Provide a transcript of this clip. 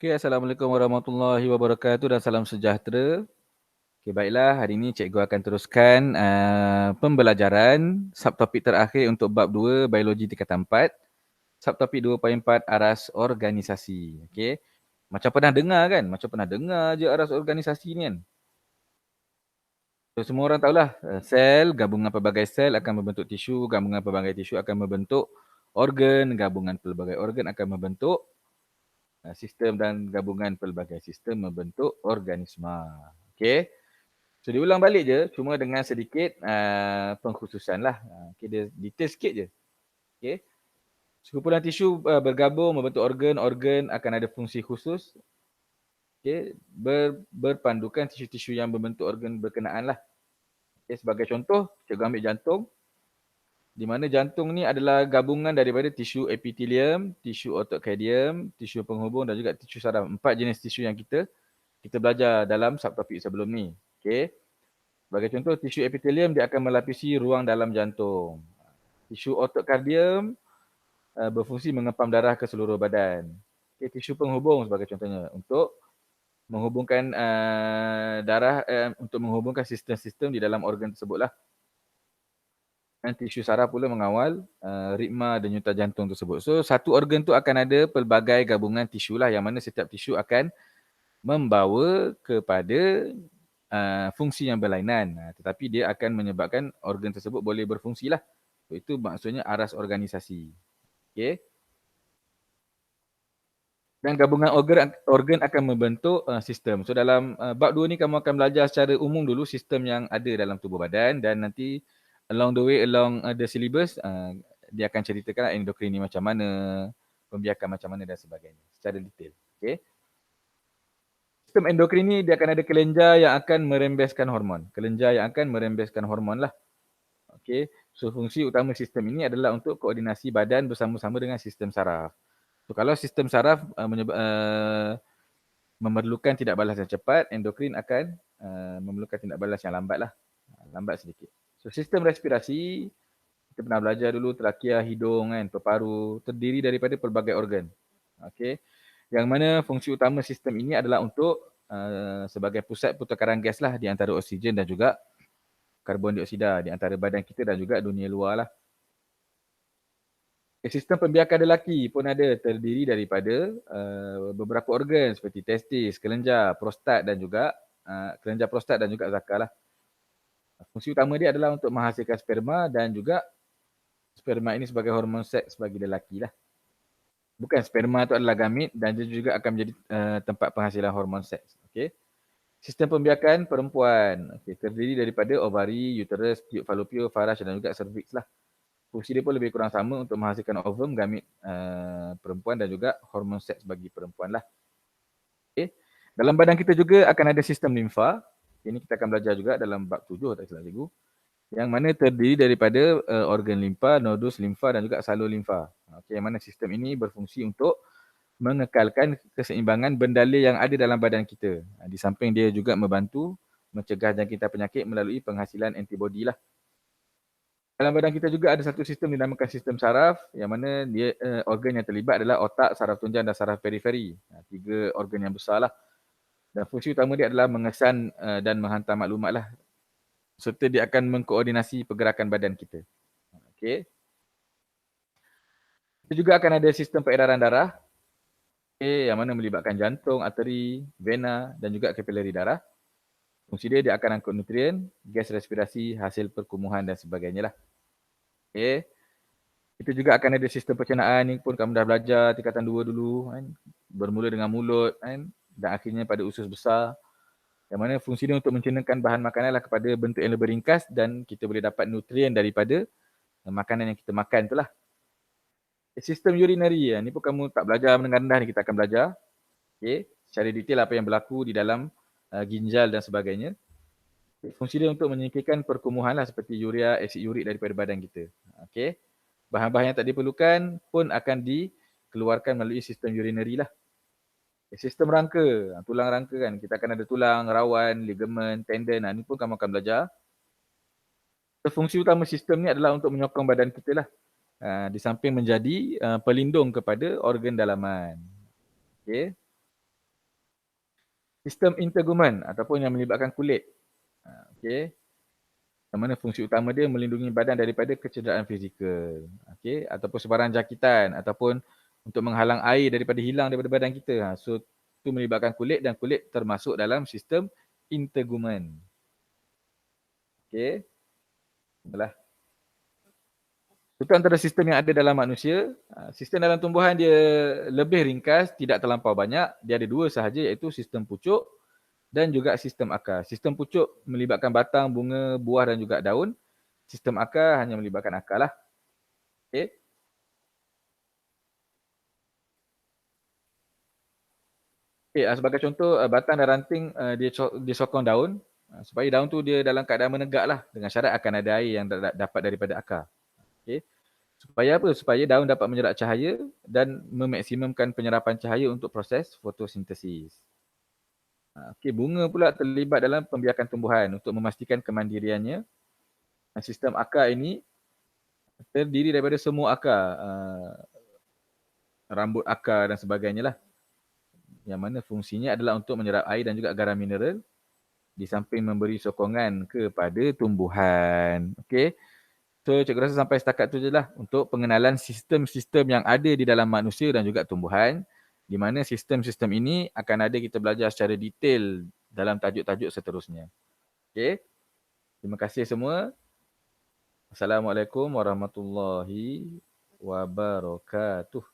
Okey, Assalamualaikum warahmatullahi wabarakatuh dan salam sejahtera. Okey, baiklah, hari ini cikgu akan teruskan pembelajaran subtopik terakhir untuk bab 2 biologi tingkatan 4. Subtopik 2.4 aras organisasi. Okey. Macam pernah dengar kan? Macam pernah dengar je aras organisasi ni kan? So, semua orang tahulah sel, gabungan pelbagai sel akan membentuk tisu, gabungan pelbagai tisu akan membentuk organ, gabungan pelbagai organ akan membentuk sistem dan gabungan pelbagai sistem membentuk organisma. Okey. So diulang balik je cuma dengan sedikit pengkhususan lah. Okay, dia detail sikit je. Okay. Sekumpulan tisu bergabung membentuk organ. Organ akan ada fungsi khusus. Okay. Berpandukan tisu-tisu yang membentuk organ berkenaan lah. Okay. Sebagai contoh, cikgu ambil jantung. Di mana jantung ni adalah gabungan daripada tisu epitelium, tisu otokardium, tisu penghubung dan juga tisu saraf. 4 jenis tisu yang kita belajar dalam subtopik sebelum ni. Okay. Sebagai contoh, tisu epitelium dia akan melapisi ruang dalam jantung. Tisu otokardium berfungsi mengempam darah ke seluruh badan. Okay, tisu penghubung sebagai contohnya untuk menghubungkan darah, untuk menghubungkan sistem-sistem di dalam organ tersebut lah. Dan tisu saraf pula mengawal ritma denyutan jantung tersebut. So, satu organ tu akan ada pelbagai gabungan tisu lah, yang mana setiap tisu akan membawa kepada fungsi yang berlainan. Tetapi dia akan menyebabkan organ tersebut boleh berfungsi lah. So, itu maksudnya aras organisasi. Okay. Dan gabungan organ akan membentuk sistem. So dalam bab 2 ni kamu akan belajar secara umum dulu sistem yang ada dalam tubuh badan, dan nanti along the way, along the syllabus, dia akan ceritakan endokrin ni macam mana, pembiakan macam mana dan sebagainya secara detail. Okay. Sistem endokrin ni dia akan ada kelenjar yang akan merembeskan hormon. Kelenjar yang akan merembeskan hormon lah. Okay. So fungsi utama sistem ini adalah untuk koordinasi badan bersama-sama dengan sistem saraf. So, kalau sistem saraf memerlukan tindak balas yang cepat, endokrin akan memerlukan tindak balas yang lambat lah. Lambat sedikit. So, sistem respirasi, kita pernah belajar dulu, trakea, hidung, kan, paru-paru, terdiri daripada pelbagai organ. Okay. Yang mana fungsi utama sistem ini adalah untuk sebagai pusat pertukaran gas lah di antara oksigen dan juga karbon dioksida di antara badan kita dan juga dunia luar lah. Sistem pembiakan lelaki pun ada, terdiri daripada beberapa organ seperti testis, kelenjar, prostat dan juga zakar lah. Fungsi utama dia adalah untuk menghasilkan sperma dan juga sperma ini sebagai hormon seks bagi lelaki lah. Bukan, sperma itu adalah gamit dan dia juga akan menjadi tempat penghasilan hormon seks. Okay. Sistem pembiakan perempuan terdiri daripada ovari, uterus, tube fallopian, faraj dan juga cervix lah. Fungsi dia pun lebih kurang sama untuk menghasilkan ovum, gamit perempuan dan juga hormon seks bagi perempuan lah. Okay. Dalam badan kita juga akan ada sistem limfa. Ini kita akan belajar juga dalam bab 7, tak silap cikgu. Yang mana terdiri daripada organ limfa, nodus limfa dan juga salur limfa. Okay, yang mana sistem ini berfungsi untuk mengekalkan keseimbangan bendalur yang ada dalam badan kita. Di samping dia juga membantu mencegah jangkitan penyakit melalui penghasilan antibodi lah. Dalam badan kita juga ada satu sistem dinamakan sistem saraf, yang mana dia organ yang terlibat adalah otak, saraf tunjang dan saraf periferi. 3 organ yang besar lah. Dan fungsi utama dia adalah mengesan dan menghantar maklumat lah. Serta dia akan mengkoordinasi pergerakan badan kita. Okay. Kita juga akan ada sistem peredaran darah. Okay, yang mana melibatkan jantung, arteri, vena dan juga kapilari darah. Fungsi dia akan angkut nutrien, gas respirasi, hasil perkumuhan dan sebagainya lah. Okay. Kita juga akan ada sistem pencernaan, ni pun kamu dah belajar tingkatan 2 dulu, kan? Bermula dengan mulut, kan? Dan akhirnya pada usus besar. Yang mana fungsi dia untuk mencernakan bahan makanan lah kepada bentuk yang lebih ringkas dan kita boleh dapat nutrien daripada makanan yang kita makan tu lah. Sistem urinary, ni pun kamu tak belajar menengah rendah ni, kita akan belajar. Okay. Secara detail apa yang berlaku di dalam ginjal dan sebagainya. Fungsi dia untuk menyingkirkan perkumuhan lah seperti urea, asid urik daripada badan kita. Okay. Bahan-bahan yang tak diperlukan pun akan dikeluarkan melalui sistem urinary lah. Sistem rangka, tulang rangka kan. Kita akan ada tulang, rawan, ligamen, tendon. Ni pun kamu akan belajar. Fungsi utama sistem ni adalah untuk menyokong badan kita lah. Di samping menjadi pelindung kepada organ dalaman. Okay. Sistem integumen ataupun yang melibatkan kulit. Okey. Yang mana fungsi utama dia melindungi badan daripada kecederaan fizikal. Okey, ataupun sebarang jangkitan ataupun untuk menghalang air daripada hilang daripada badan kita. So itu melibatkan kulit dan kulit termasuk dalam sistem integumen. Okey. Itulah. Itu antara sistem yang ada dalam manusia. Sistem dalam tumbuhan dia lebih ringkas, tidak terlampau banyak. Dia ada dua sahaja iaitu sistem pucuk dan juga sistem akar. Sistem pucuk melibatkan batang, bunga, buah dan juga daun. Sistem akar hanya melibatkan akar lah. Okay. Okay, sebagai contoh, batang dan ranting dia sokong daun supaya daun tu dia dalam keadaan menegak lah dengan syarat akan ada air yang dapat daripada akar. Okay. Supaya apa? Supaya daun dapat menyerap cahaya dan memaksimumkan penyerapan cahaya untuk proses fotosintesis. Okay, bunga pula terlibat dalam pembiakan tumbuhan untuk memastikan kemandiriannya. Sistem akar ini terdiri daripada semua akar, rambut akar dan sebagainya lah. Yang mana fungsinya adalah untuk menyerap air dan juga garam mineral di samping memberi sokongan kepada tumbuhan. Okay. So, cikgu rasa sampai setakat tu je lah untuk pengenalan sistem-sistem yang ada di dalam manusia dan juga tumbuhan. Di mana sistem-sistem ini akan ada kita belajar secara detail dalam tajuk-tajuk seterusnya. Okay. Terima kasih semua. Assalamualaikum warahmatullahi wabarakatuh.